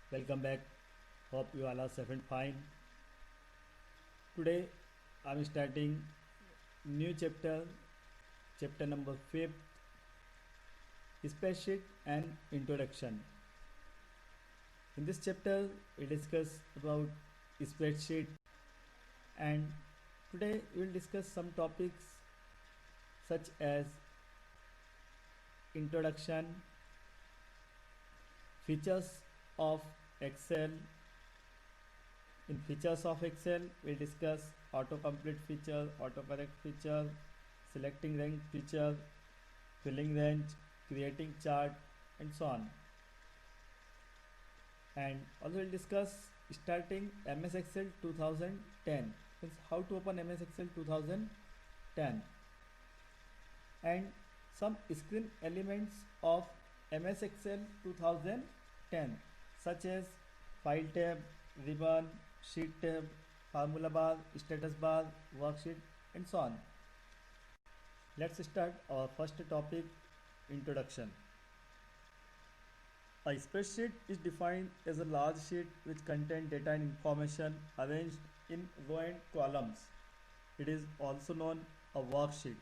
Welcome back. Hope you all are safe and fine. Today I'm starting new chapter number 5, spreadsheet and introduction. In this chapter we discuss about spreadsheet, and today we will discuss some topics such as introduction, features of Excel. In features of Excel, we discuss autocomplete feature, autocorrect feature, selecting rank feature, filling range, creating chart, and so on. And also we'll discuss starting MS Excel 2010. Means how to open MS Excel 2010 and some screen elements of MS Excel 2010 such as file tab, ribbon, sheet tab, formula bar, status bar, worksheet, and so on. Let's start our first topic, introduction. A spreadsheet is defined as a large sheet which contains data and information arranged in row and columns. It is also known a worksheet,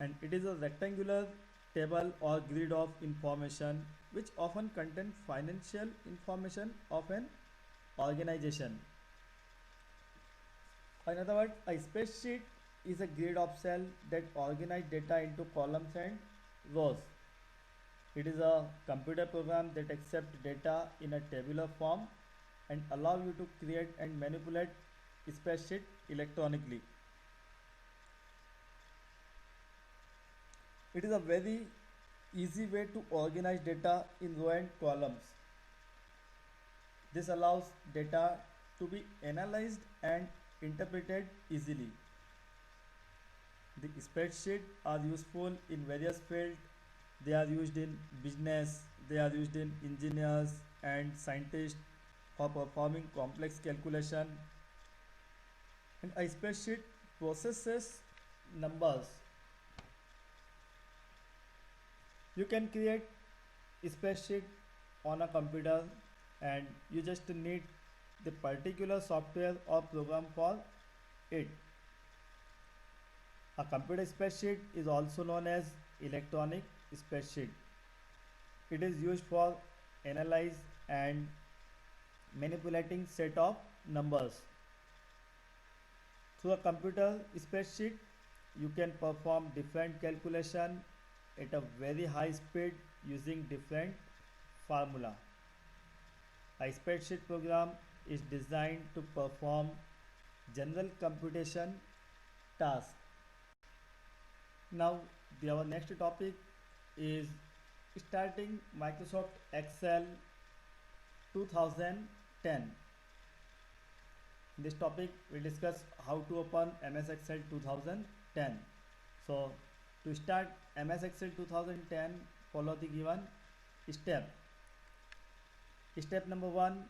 and it is a rectangular table or grid of information which often contain financial information of an organization. In other words, a spreadsheet is a grid of cells that organize data into columns and rows. It is a computer program that accepts data in a tabular form and allow you to create and manipulate spreadsheet electronically. It is a very easy way to organize data in row and columns. This allows data to be analyzed and interpreted easily. The spreadsheets are useful in various fields. They are used in business, they are used in engineers and scientists for performing complex calculation. And a spreadsheet processes numbers. You can create a spreadsheet on a computer and you just need the particular software or program for it. A computer spreadsheet is also known as electronic spreadsheet. It is used for analyze and manipulating set of numbers. Through a computer spreadsheet, you can perform different calculation at a very high speed using different formula. A spreadsheet program is designed to perform general computation tasks. Now, our next topic is starting Microsoft Excel 2010. In this topic, we discuss how to open MS Excel 2010. So, to start MS Excel 2010, follow the given step. Step number 1,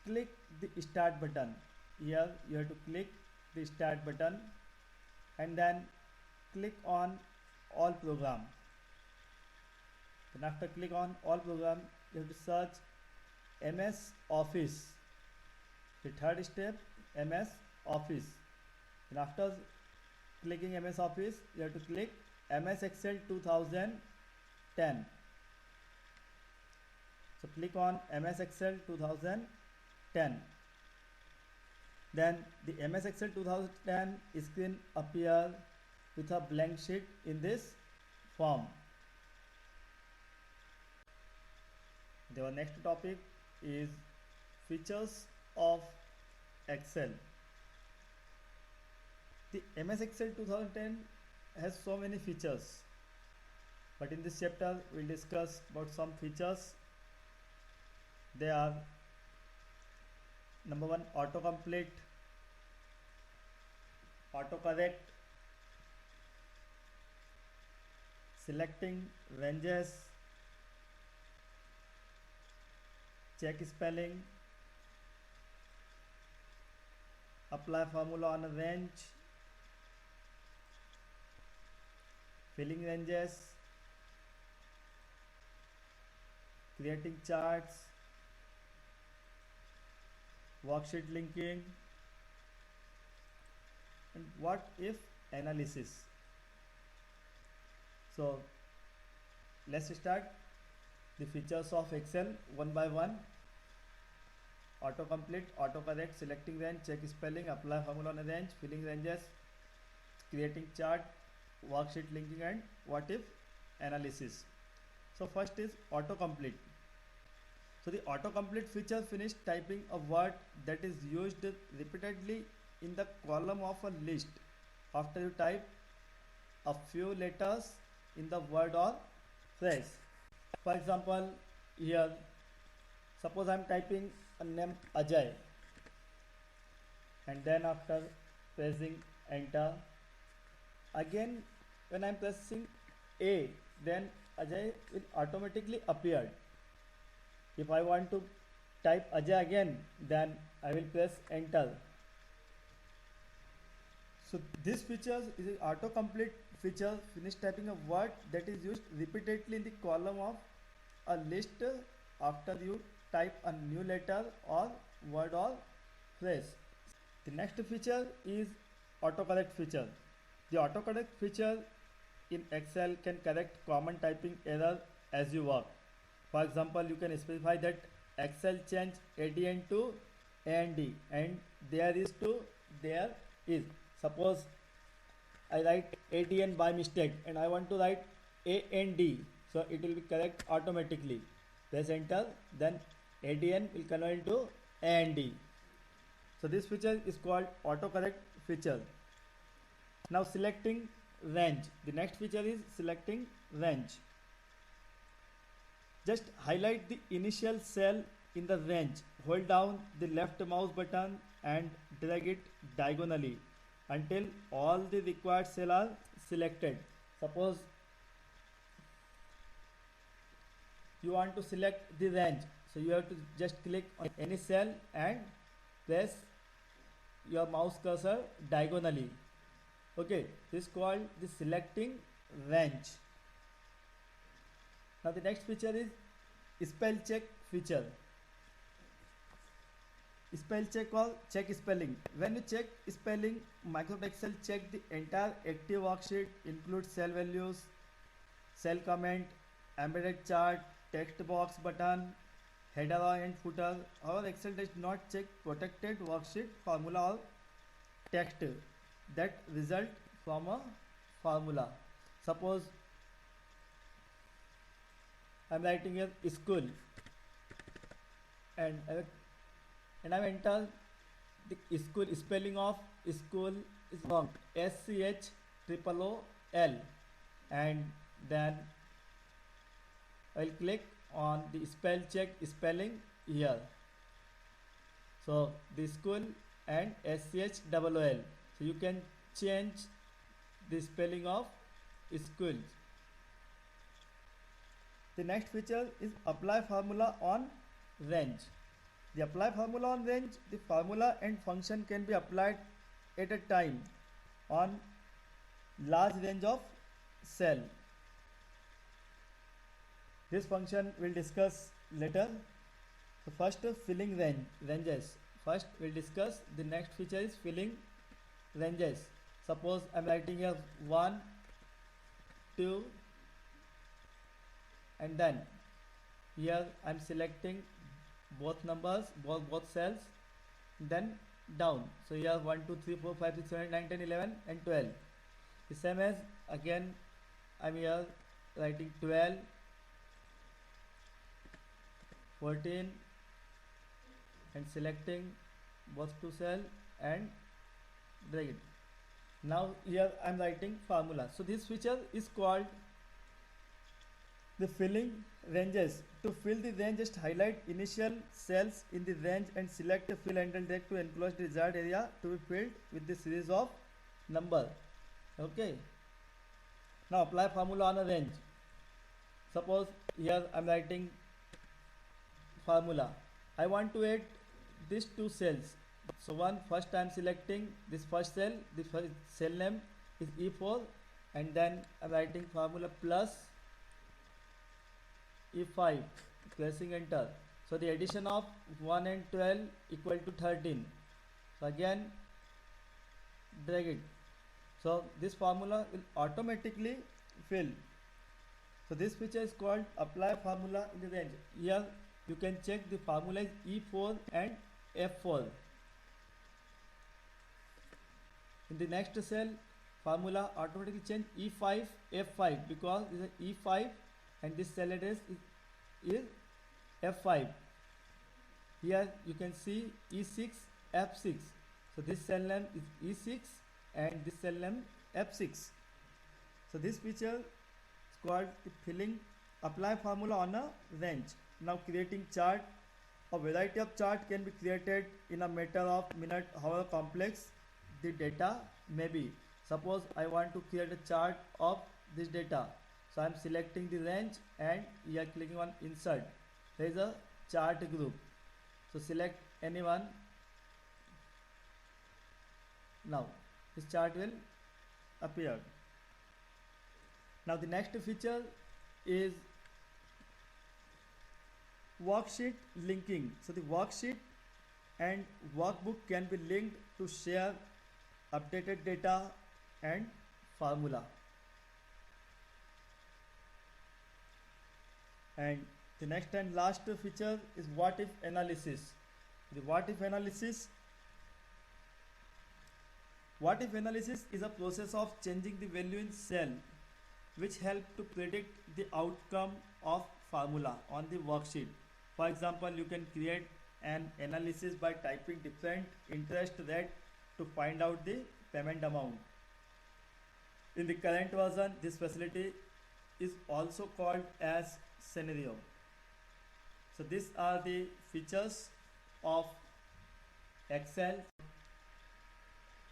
click the start button. Here you have to click the start button and then click on all program. Then after click on all program, you have to search MS Office. The third step, MS Office. And after clicking MS Office, you have to click MS Excel 2010. So click on MS Excel 2010. Then the MS Excel 2010 screen appear with a blank sheet in this form. The next topic is features of Excel. The MS Excel 2010 has so many features, but in this chapter we'll discuss about some features. They are: number 1, autocomplete, autocorrect, selecting ranges, check spelling, apply formula on a range, filling ranges, creating charts, worksheet linking, and what if analysis. So let's start the features of Excel one by one. Autocomplete, autocorrect, selecting range, check spelling, apply formula on a range, filling ranges, creating chart, worksheet linking, and what if analysis. So first is autocomplete. So the autocomplete feature finish typing a word that is used repeatedly in the column of a list after you type a few letters in the word or phrase. For example, here suppose I am typing a name Ajay, and then after pressing enter, again when I am pressing A, then Ajay will automatically appear. If I want to type Ajay again, then I will press enter. So this feature is an autocomplete feature, finish typing a word that is used repeatedly in the column of a list after you type a new letter or word or phrase. The next feature is autocorrect feature. The autocorrect feature in Excel can correct common typing error as you work. For example, you can specify that Excel change ADN to AND and there is to there is. Suppose I write ADN by mistake and I want to write AND, so it will be correct automatically. Press enter, then ADN will convert into AND. So this feature is called autocorrect feature. Now selecting range. The next feature is selecting range. Just highlight the initial cell in the range. Hold down the left mouse button and drag it diagonally until all the required cells are selected. Suppose you want to select the range, so you have to just click on any cell and press your mouse cursor diagonally. Okay, this is called the selecting range. Now the next feature is spell check feature. Spell check or check spelling. When you check spelling, Microsoft Excel check the entire active worksheet, includes cell values, cell comment, embedded chart, text box button, header and footer. However, Excel does not check protected worksheet formula or text that result from a formula. Suppose I am writing here school and I enter the school. Spelling of school is wrong, SCHOOL, and then I will click on the spell check spelling here. So the school and SCHOOL. So you can change the spelling of school. The next feature is apply formula on range. The apply formula on range, the formula and function can be applied at a time on large range of cell. This function we'll discuss later. So first filling ranges. First we'll discuss. The next feature is filling ranges. Suppose I'm writing here 1, 2, and then here I'm selecting both numbers, both cells, then down. So here 1, 2, 3, 4, 5, 6, 7, 8, 9, 10, 11 and 12. The same as again I'm here writing 12, 14 and selecting both two cells and drag it. Now here I am writing formula. So this feature is called the filling ranges. To fill the range, just highlight initial cells in the range and select the fill and drag to enclose the desired area to be filled with the series of number. Okay. Now apply formula on a range. Suppose here I am writing formula. I want to add these two cells. So first I am selecting this first cell. The first cell name is E4 and then I am writing formula plus E5, pressing enter. So the addition of 1 and 12 equal to 13. So again drag it. So this formula will automatically fill. So this feature is called apply formula in the range. Here you can check the formula is E4 and F4. In the next cell, formula automatically change E5 F5 because this is E5 and this cell address is F5. Here you can see E6 F6. So this cell name is E6 and this cell name F6. So this feature is called filling apply formula on a range. Now creating chart. A variety of chart can be created in a matter of minutes, however complex the data may be. Suppose I want to create a chart of this data. So I am selecting the range and you are clicking on insert. There is a chart group. So select anyone. Now this chart will appear. Now the next feature is worksheet linking. So the worksheet and workbook can be linked to share updated data and formula. And the next and last feature is what if analysis. The what if analysis is a process of changing the value in cell which help to predict the outcome of formula on the worksheet. For example, you can create an analysis by typing different interest rate to find out the payment amount. In the current version, this facility is also called as scenario. So these are the features of Excel.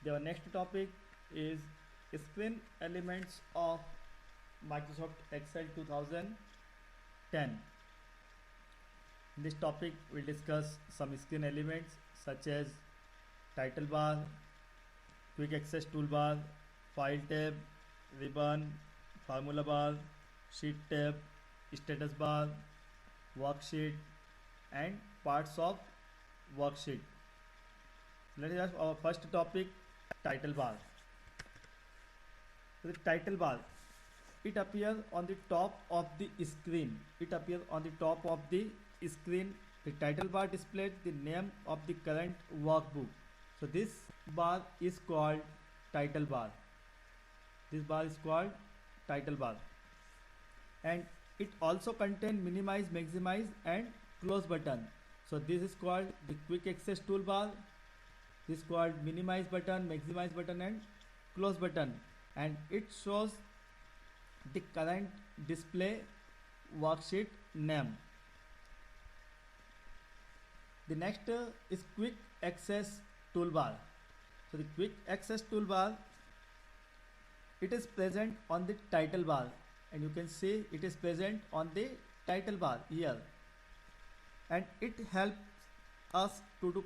The next topic is screen elements of Microsoft Excel 2010. In this topic, we'll discuss some screen elements such as title bar, quick access toolbar, file tab, ribbon, formula bar, sheet tab, status bar, worksheet, and parts of worksheet. Let us have our first topic, title bar. So the title bar, it appears on the top of the screen. The title bar displays the name of the current workbook. So this bar is called title bar. And it also contains minimize, maximize and close button. So this is called the quick access toolbar. This is called minimize button, maximize button and close button, and it shows the current display worksheet name. The next is quick access toolbar. So the quick access toolbar, it is present on the title bar, and you can see it is present on the title bar here, and it helps us to do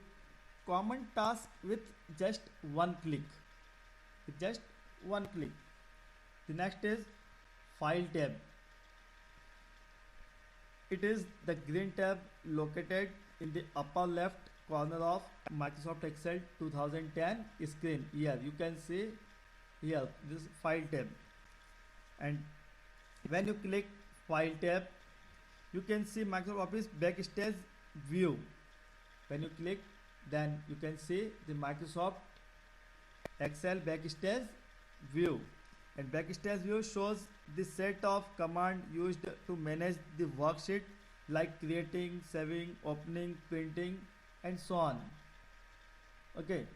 common task with just one click. The next is file tab. It is the green tab located in the upper left corner of Microsoft Excel 2010 screen. Here you can see here this file tab, and when you click file tab, you can see Microsoft Office backstage view. When you click, then you can see the Microsoft Excel backstage view, and backstage view shows the set of command used to manage the worksheet, like creating, saving, opening, printing and so on. Okay.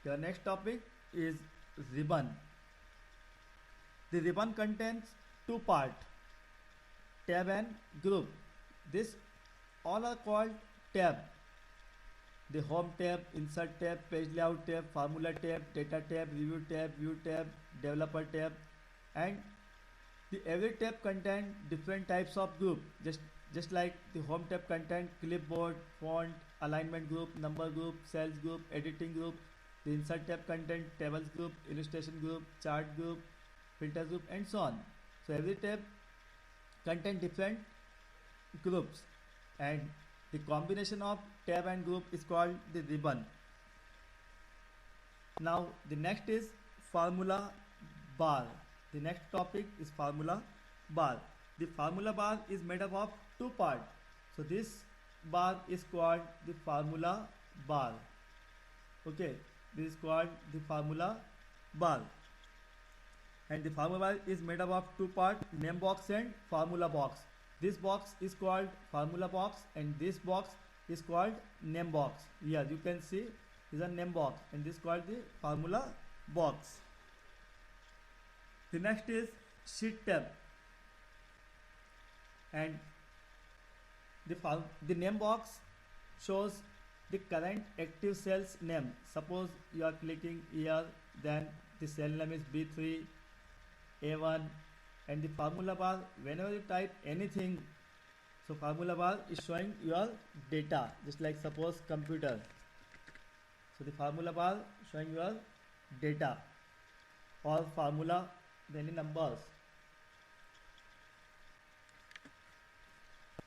The next topic is ribbon. The ribbon contains two parts, tab and group. This all are called tab. The home tab, insert tab, page layout tab, formula tab, data tab, review tab, view tab, developer tab, and the every tab contain different types of group. Just like the home tab contain clipboard, font, alignment group, number group, sales group, editing group. The insert tab contain tables group, illustration group, chart group, filter group and so on. So every tab contain different groups, and the combination of tab and group is called the ribbon. Now the next is formula bar. The next topic is formula bar. The formula bar is made up of two parts. So this bar is called the formula bar. Okay, this is called the formula bar. And the formula bar is made up of two parts, name box and formula box. This box is called formula box and this box is called name box. Here you can see is a name box and this is called the formula box. The next is sheet tab, and the name box shows the current active cell's name. Suppose you are clicking here, then the cell name is B3, A1, and the formula bar, whenever you type anything, so formula bar is showing your data, just like suppose computer. So the formula bar showing your data or formula, any numbers.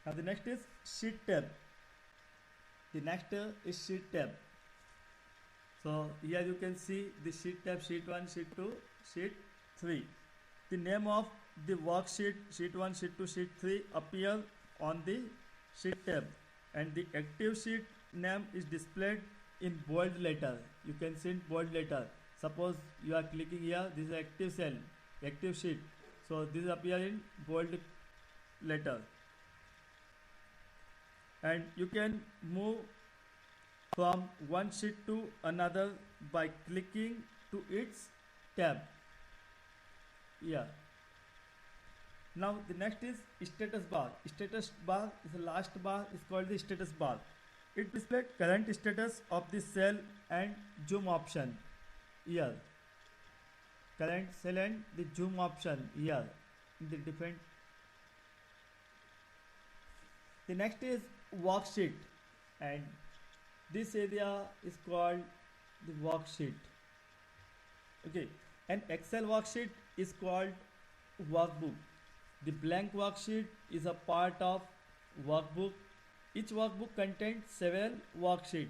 Now the next is sheet tab. The next is sheet tab. So here you can see the sheet tab, sheet 1, sheet 2, sheet 3. The name of the worksheet, sheet 1, sheet 2, sheet 3 appear on the sheet tab, and the active sheet name is displayed in bold letter. You can see in bold letter. Suppose you are clicking here, this is active cell, active sheet. So this appear in bold letter. And you can move from one sheet to another by clicking to its tab. Yeah. Now the next is status bar. Status bar is the last bar, is called the status bar. It displays current status of the cell and zoom option here. Current cell and the zoom option here in the different. The next is worksheet, and this area is called the worksheet. Okay, an Excel worksheet is called workbook. The blank worksheet is a part of workbook. Each workbook contains several worksheets.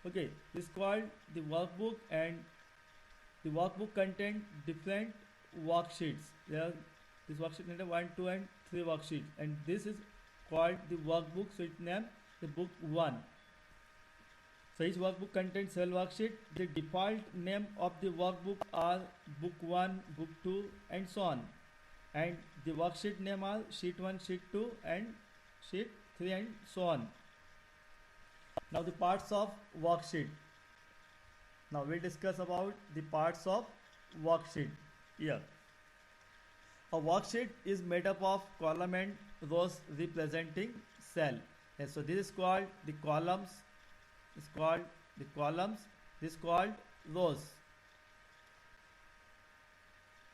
Okay, this is called the workbook, and the workbook contains different worksheets. This worksheet contains 1, 2, and 3 worksheets, and this is called the workbook. So it's named the book 1. So each workbook contains 7 worksheets. The default name of the workbook are book 1, book 2, and so on. And the worksheet name are sheet 1, sheet 2, and sheet 3, and so on. Now the parts of worksheet. Now we'll discuss about the parts of worksheet here. A worksheet is made up of column and rows representing cell. And so this is called the columns. Is called the columns. This is called rows.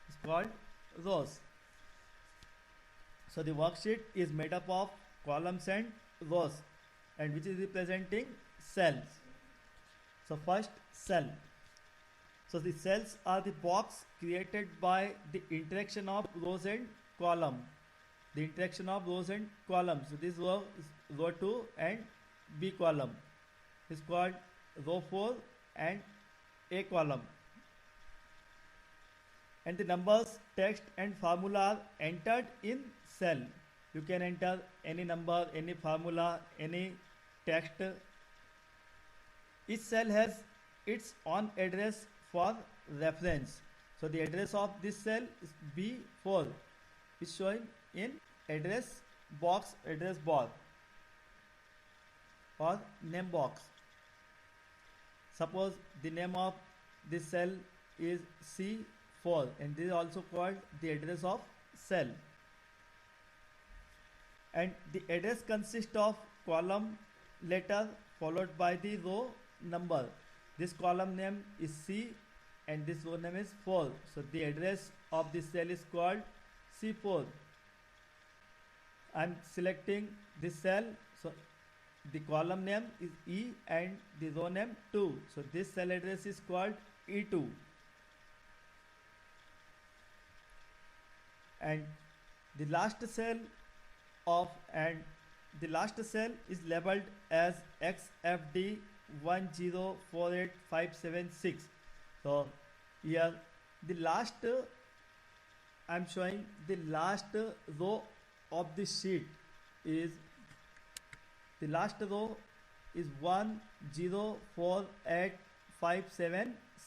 It's called rows. So the worksheet is made up of columns and rows, and which is representing cells. So first, cell. So the cells are the box created by the interaction of rows and column. The interaction of rows and columns. So this row is row 2 and B column is called row 4 and A column. And the numbers, text, and formula are entered in cell. You can enter any number, any formula, any text. Each cell has its own address for reference. So the address of this cell is B4, is showing in address box, address bar or name box. Suppose the name of this cell is C4, and this is also called the address of cell. And the address consists of column letter followed by the row number. This column name is C and this row name is 4. So the address of this cell is called C4. I am selecting this cell. So the column name is E and the row name 2. So this cell address is called E2. And the last cell of and the last cell is labeled as XFD 1048576. So here the last I'm showing the last row of the sheet is the last row is 1048576.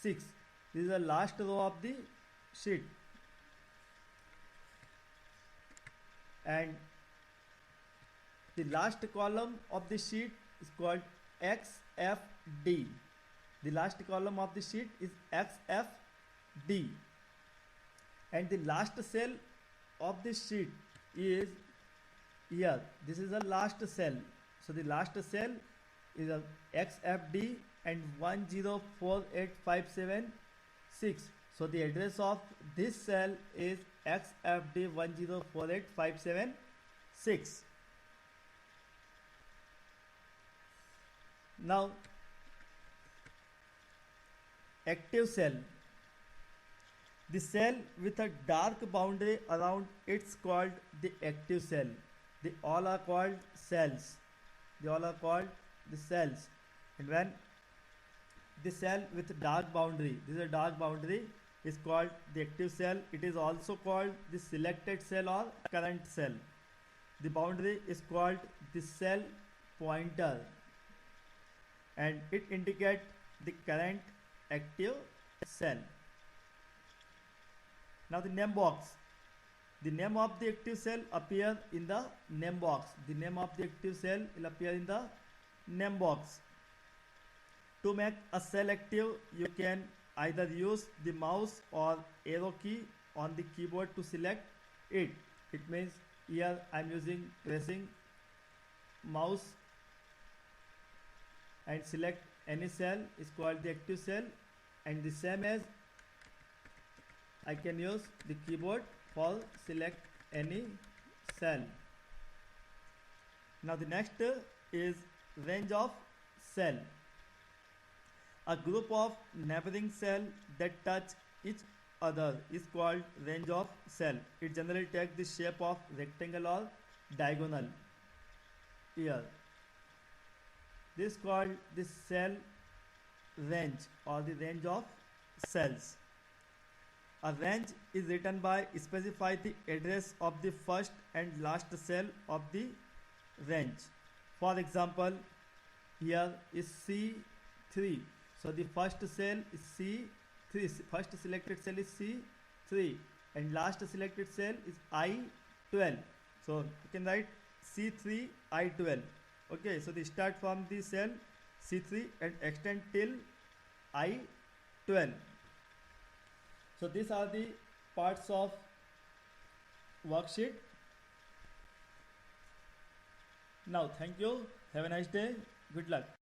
This is the last row of the sheet, and the last column of the sheet is called XFD. The last column of the sheet is XFD, and the last cell of the sheet is here. This is the last cell. So the last cell is a XFD and 1048576. So the address of this cell is XFD 1048576. Now, active cell. The cell with a dark boundary around it's called the active cell. They all are called cells. They all are called the cells. And when the cell with dark boundary, this is a dark boundary, is called the active cell. It is also called the selected cell or current cell. The boundary is called the cell pointer, and it indicates the current active cell. Now the name box. The name of the active cell appears in the name box. The name of the active cell will appear in the name box. To make a cell active, you can either use the mouse or arrow key on the keyboard to select it. It means here I am pressing mouse and select any cell is called the active cell, and the same as I can use the keyboard for select any cell. Now the next is range of cell. A group of neighboring cells that touch each other is called range of cell. It generally takes the shape of rectangle or diagonal. Here, this is called the cell range or the range of cells. A range is written by specify the address of the first and last cell of the range. For example, here is C3. So the first cell is C3. First selected cell is C3, and last selected cell is I12. So you can write C3 I12. Okay, so they start from the cell C3 and extend till I12. So these are the parts of worksheet. Now thank you. Have a nice day. Good luck.